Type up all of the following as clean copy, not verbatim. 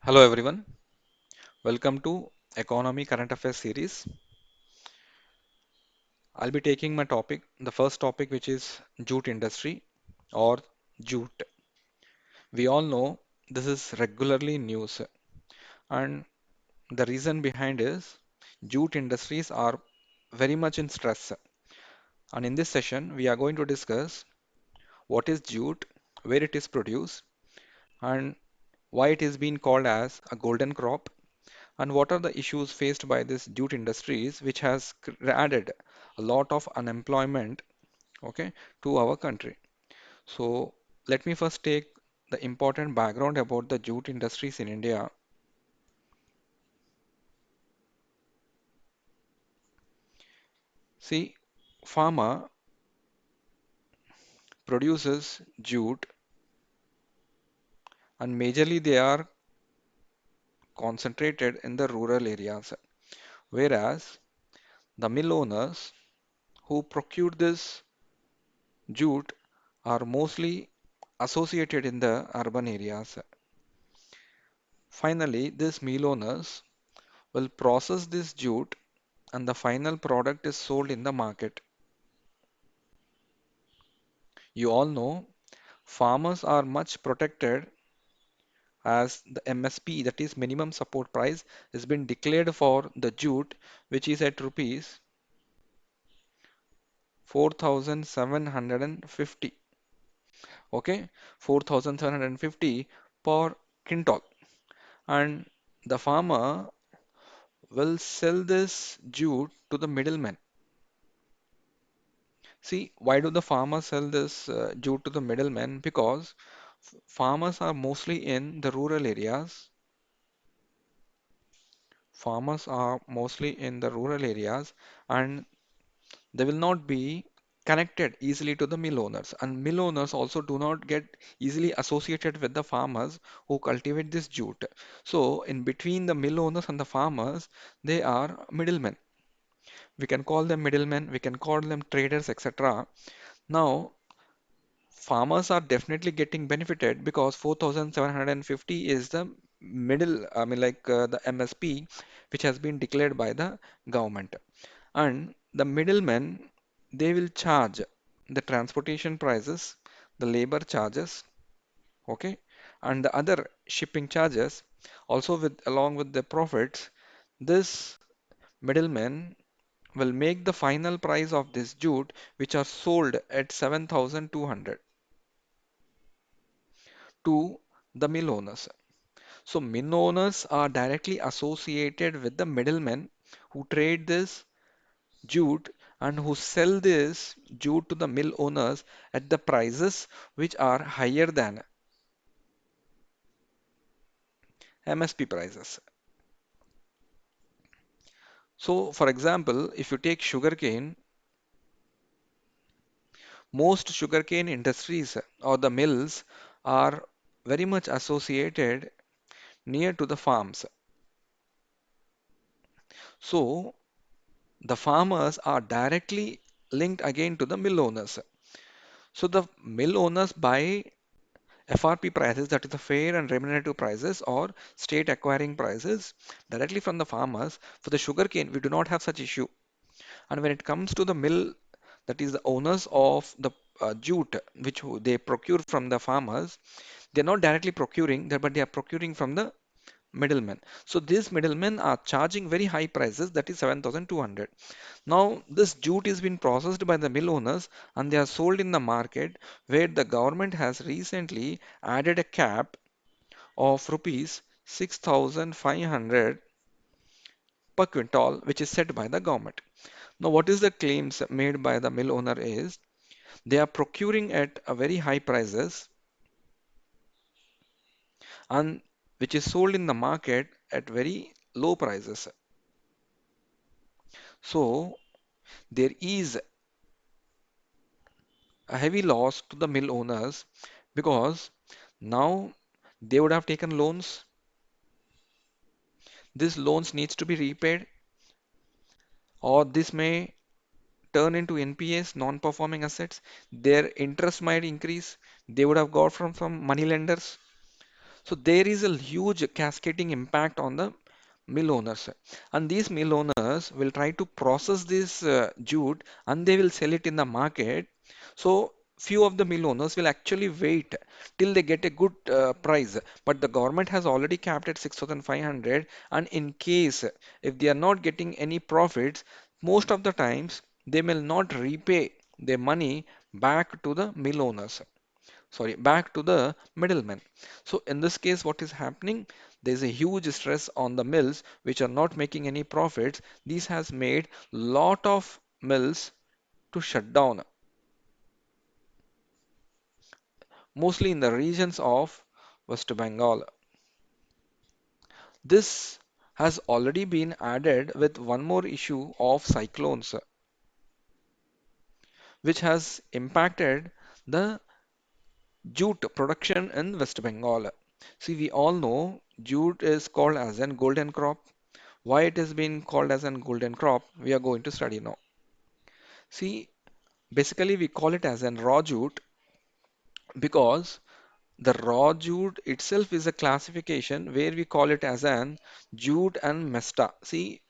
Hello everyone, welcome to Economy Current Affairs series. I'll be taking my topic, the first topic, which is jute industry or jute. We all know this is regularly in news, and the reason behind is jute industries are very much in stress. And in this session, we are going to discuss what is jute, where it is produced, and why it is being called as a golden crop, and what are the issues faced by this jute industries which has added a lot of unemployment, okay, to our country. So let me first take the important background about the jute industries in India. See, pharma produces jute, and majorly they are concentrated in the rural areas, whereas the mill owners who procure this jute are mostly associated in the urban areas. Finally, these mill owners will process this jute and the final product is sold in the market. You all know farmers are much protected as the MSP, that is minimum support price, has been declared for the jute, which is at rupees 4,750. Okay, 4,750 per quintal. And the farmer will sell this jute to the middleman. See, why do the farmers sell this jute to the middlemen? Because farmers are mostly in the rural areas. Farmers are mostly in the rural areas and they will not be connected easily to the mill owners. And mill owners also do not get easily associated with the farmers who cultivate this jute. So, in between the mill owners and the farmers, they are middlemen. We can call them middlemen, we can call them traders, etc. Now, farmers are definitely getting benefited because 4,750 is the middle, the MSP, which has been declared by the government. And the middlemen, they will charge the transportation prices, the labor charges, okay, and the other shipping charges. Also, with along with the profits, this middleman will make the final price of this jute, which are sold at 7,200 to the mill owners. So mill owners are directly associated with the middlemen who trade this jute and who sell this jute to the mill owners at the prices which are higher than MSP prices. So for example, if you take sugarcane, most sugarcane industries or the mills are very much associated near to the farms. So the farmers are directly linked again to the mill owners. So the mill owners buy FRP prices, that is the fair and remunerative prices or state acquiring prices directly from the farmers. For the sugarcane, we do not have such issue. And when it comes to the mill, that is the owners of the jute, which they procure from the farmers, they're not directly procuring there, but they are procuring from the middlemen. So these middlemen are charging very high prices, that is 7,200. Now, this jute is being processed by the mill owners and they are sold in the market where the government has recently added a cap of rupees 6,500 per quintal, which is set by the government. Now, what is the claims made by the mill owner is they are procuring at a very high prices and which is sold in the market at very low prices. So, there is a heavy loss to the mill owners because now they would have taken loans. These loans needs to be repaid, or this may turn into NPAs, non-performing assets. Their interest might increase. They would have got from some money lenders. So there is a huge cascading impact on the mill owners, and these mill owners will try to process this jute and they will sell it in the market. So few of the mill owners will actually wait till they get a good price, but the government has already capped at 6,500, and in case if they are not getting any profits, most of the times they will not repay their money back to the mill owners, sorry, back to the middlemen. So in this case, what is happening? There is a huge stress on the mills which are not making any profits. This has made lot of mills to shut down, mostly in the regions of West Bengal. This has already been added with one more issue of cyclones, which has impacted the jute production in West Bengal. See, we all know jute is called as an golden crop. Why it has been called as an golden crop, we are going to study now. See, basically we call it as an raw jute because the raw jute itself is a classification where we call it as an jute and mesta. See,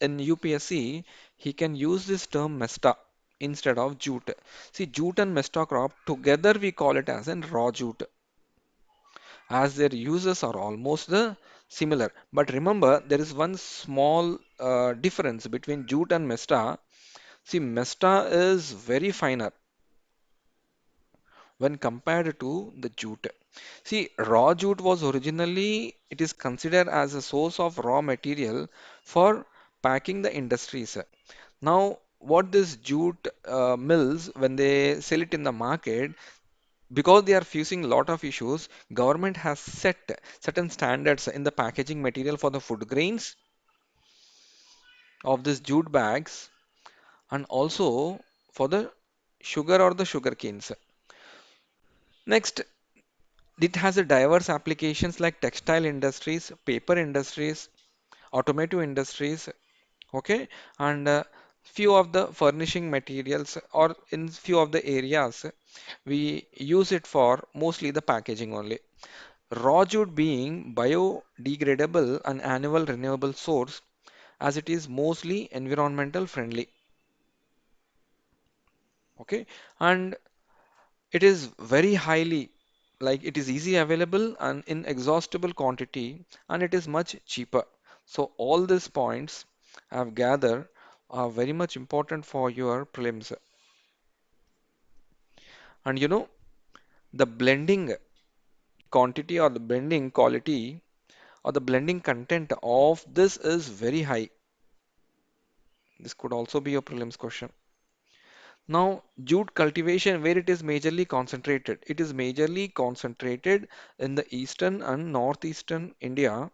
in UPSC, he can use this term mesta instead of jute. See, jute and mesta crop together we call it as an raw jute, as their uses are almost the similar. But remember, there is one small difference between jute and mesta. See, Mesta is very finer when compared to the jute. See, raw jute was originally, it is considered as a source of raw material for packing the industries. Now, what this jute mills, when they sell it in the market, because they are facing a lot of issues, government has set certain standards in the packaging material for the food grains of these jute bags and also for the sugar or the sugar canes. Next, it has a diverse applications like textile industries, paper industries, automotive industries, okay, and few of the furnishing materials or in few of the areas we use it for mostly the packaging only. Raw jute being biodegradable and annual renewable source as it is mostly environmental friendly, okay, and it is very highly, like it is easy available and in exhaustible quantity, and it is much cheaper. So all these points I've gathered are very much important for your prelims. And you know, the blending quantity or the blending quality or the blending content of this is very high. This could also be a prelims question. Now, jute cultivation, where it is majorly concentrated. It is majorly concentrated in the eastern and northeastern India,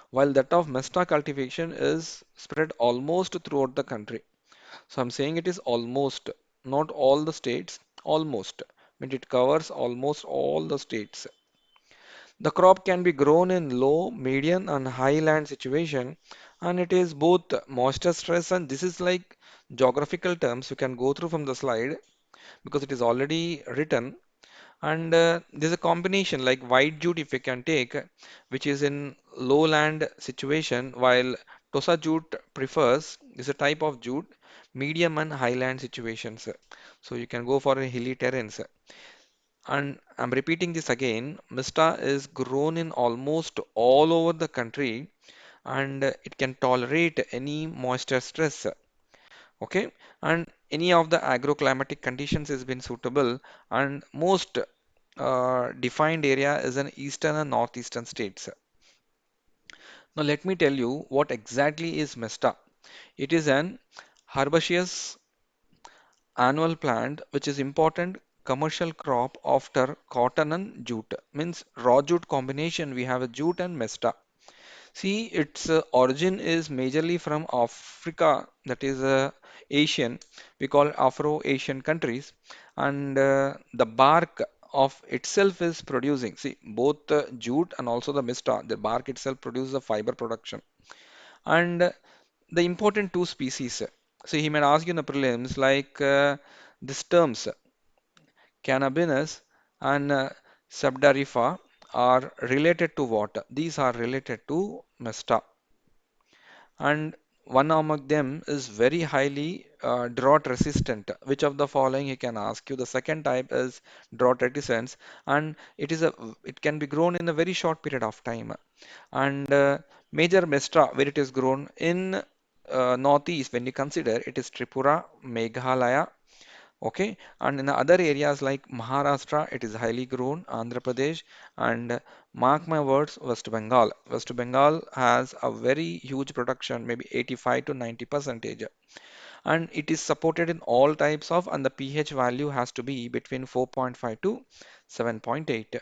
while that of mesta cultivation is spread almost throughout the country. So I'm saying it is almost, not all the states, almost. I mean, it covers almost all the states. The crop can be grown in low, medium, and high land situation, and it is both moisture stress and this is like geographical terms you can go through from the slide because it is already written. And there's a combination like white jute if you can take, which is in lowland situation, while Tosa jute prefers is a type of jute, medium and highland situations. So you can go for a hilly terrains. And I'm repeating this again, Mista is grown in almost all over the country and it can tolerate any moisture stress. Okay, and any of the agroclimatic conditions has been suitable, and most defined area is in eastern and northeastern states. Now let me tell you what exactly is Mesta. It is an herbaceous annual plant which is important commercial crop after cotton and jute. Means raw jute combination we have a jute and Mesta. See, its origin is majorly from Africa, that is Asian, we call Afro-Asian countries, and the bark of itself is producing. See, both the jute and also the mista, the bark itself produces the fiber production. And the important two species. So he might ask you in the prelims like these terms, cannabinus and subdarifa. are related to what? These are related to Mesta, and one among them is very highly drought resistant. Which of the following he can ask you? The second type is drought resistance, and it can be grown in a very short period of time. And major Mestra where it is grown in northeast, when you consider it is Tripura, Meghalaya. Okay, and in the other areas like Maharashtra, it is highly grown, Andhra Pradesh, and mark my words, West Bengal. West Bengal has a very huge production, maybe 85 to 90 percentage, and it is supported in all types of, and the pH value has to be between 4.5 to 7.8.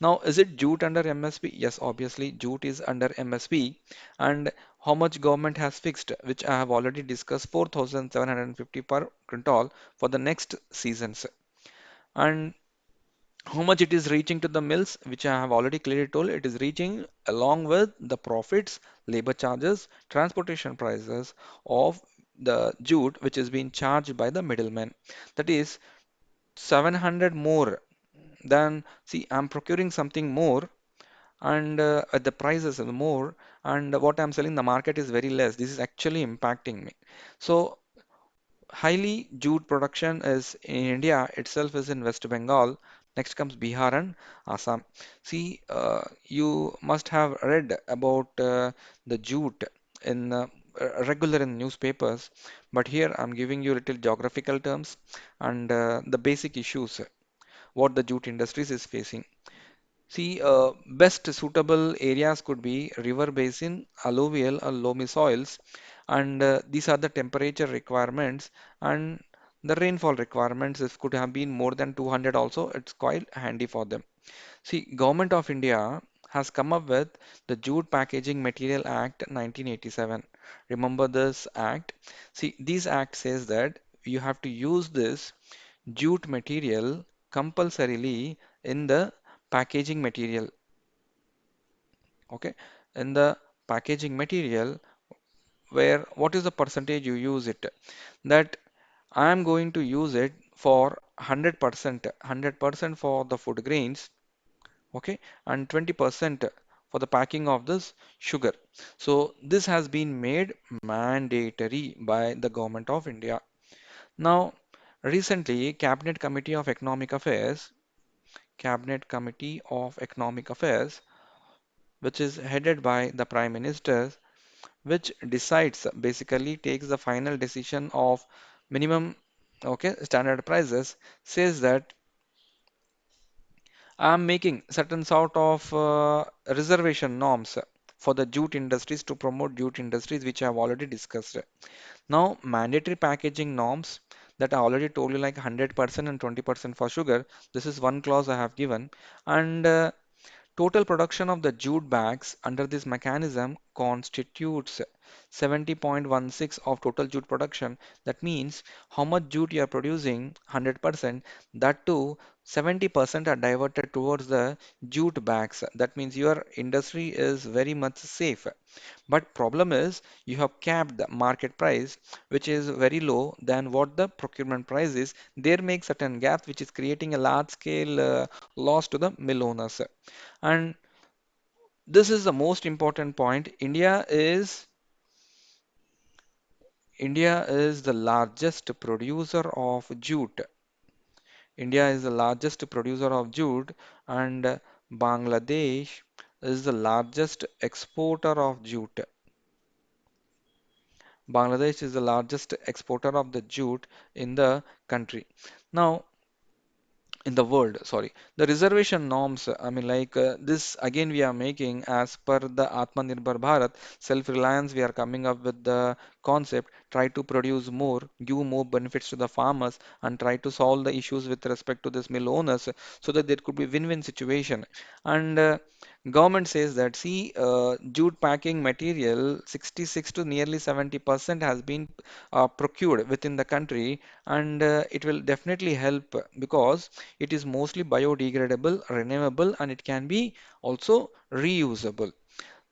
Now, is it jute under MSP? Yes, obviously, jute is under MSP. And how much government has fixed, which I have already discussed, 4,750 per quintal for the next seasons. And how much it is reaching to the mills, which I have already clearly told, it is reaching along with the profits, labor charges, transportation prices of the jute, which is being charged by the middlemen. That is 700 more than, see, I'm procuring something more and the prices are more, and what I'm selling the market is very less. This is actually impacting me. So highly jute production is in India itself is in West Bengal. Next comes Bihar and Assam. See, you must have read about the jute in regular in newspapers, but here I'm giving you little geographical terms and the basic issues what the jute industries is facing. See, best suitable areas could be river basin, alluvial or loamy soils, and these are the temperature requirements and the rainfall requirements. If could have been more than 200 also, it's quite handy for them. See, Government of India has come up with the Jute Packaging Material Act 1987. Remember this act? See, this act says that you have to use this jute material compulsorily in the packaging material. Okay, in the packaging material, where what is the percentage you use it? That I am going to use it for 100% for the food grains, okay, and 20% for the packing of this sugar. So this has been made mandatory by the government of India. Now, recently, Cabinet Committee of Economic Affairs, which is headed by the Prime Minister, which decides basically takes the final decision of minimum, okay, standard prices, says that I'm making certain sort of reservation norms for the jute industries to promote jute industries, which I have already discussed. Now, mandatory packaging norms that I already told you, like 100% and 20% for sugar. This is one clause I have given, and total production of the jute bags under this mechanism constitutes 70.16 of total jute production. That means how much jute you are producing, 100%, that too 70% are diverted towards the jute bags. That means your industry is very much safe. But problem is you have capped the market price, which is very low than what the procurement price is. There makes certain gap, which is creating a large scale loss to the mill owners. And this is the most important point. India is the largest producer of jute. India is the largest producer of jute, and Bangladesh is the largest exporter of jute. Bangladesh is the largest exporter of the jute in the country. Now, in the world, sorry, the reservation norms, I mean, like this again, we are making as per the Atmanirbhar Bharat self-reliance. We are coming up with the concept, try to produce more, give more benefits to the farmers, and try to solve the issues with respect to this mill owners so that there could be win-win situation. And government says that, see, jute packing material 66 to nearly 70% has been procured within the country, and it will definitely help because it is mostly biodegradable, renewable, and it can be also reusable.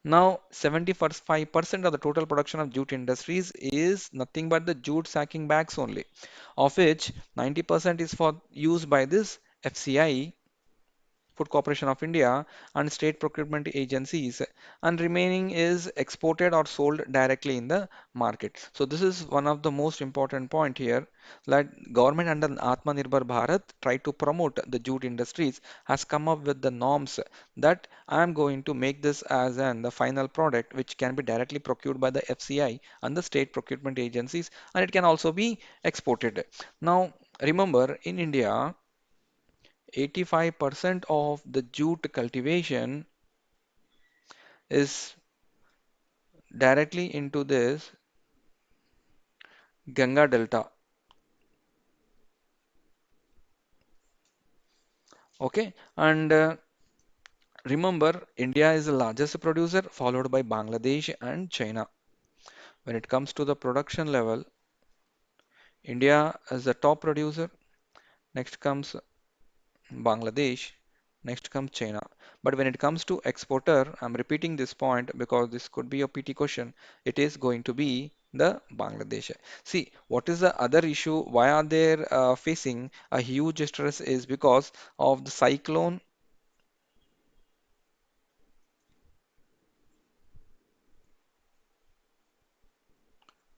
Now, 75% of the total production of jute industries is nothing but the jute sacking bags only, of which 90% is for used by this FCI, Food Corporation of India, and state procurement agencies, and remaining is exported or sold directly in the market. So this is one of the most important point here, that government under Atmanirbhar Bharat try to promote the jute industries, has come up with the norms that I am going to make this as the final product which can be directly procured by the FCI and the state procurement agencies, and it can also be exported. Now remember, in India 85% of the jute cultivation is directly into this Ganga Delta. Okay, and remember, India is the largest producer, followed by Bangladesh and China. When it comes to the production level, India is the top producer. Next comes Bangladesh, next comes China. But when it comes to exporter, I'm repeating this point because this could be a PT question. It is going to be the Bangladesh. See, what is the other issue? Why are they facing a huge stress is because of the cyclone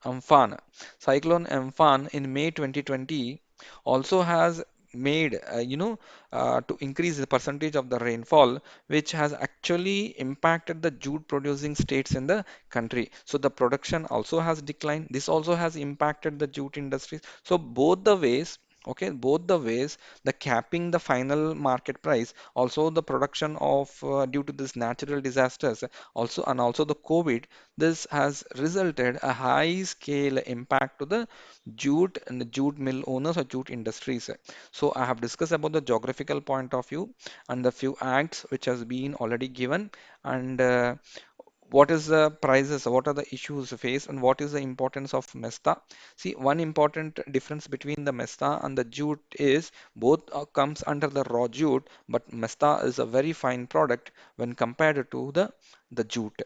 Amphan. Cyclone Amphan in May 2020 also has made, to increase the percentage of the rainfall, which has actually impacted the jute producing states in the country. So the production also has declined. This also has impacted the jute industries. So both the ways, okay, both the ways, the capping the final market price, also the production of due to this natural disasters, also and also the COVID, this has resulted a high scale impact to the jute and the jute mill owners or jute industries. So I have discussed about the geographical point of view and the few acts which has been already given, and what is the prices, what are the issues faced, and what is the importance of Mesta. See, one important difference between the Mesta and the jute is both comes under the raw jute, but Mesta is a very fine product when compared to the jute.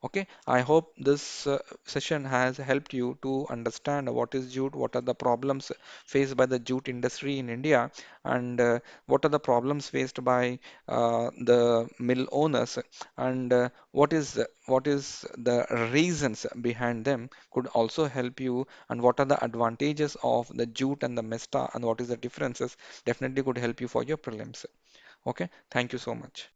Okay, I hope this session has helped you to understand what is jute, what are the problems faced by the jute industry in India, and what are the problems faced by the mill owners, and what is the reasons behind them could also help you, and what are the advantages of the jute and the mesta, and what is the differences definitely could help you for your prelims. Okay, thank you so much.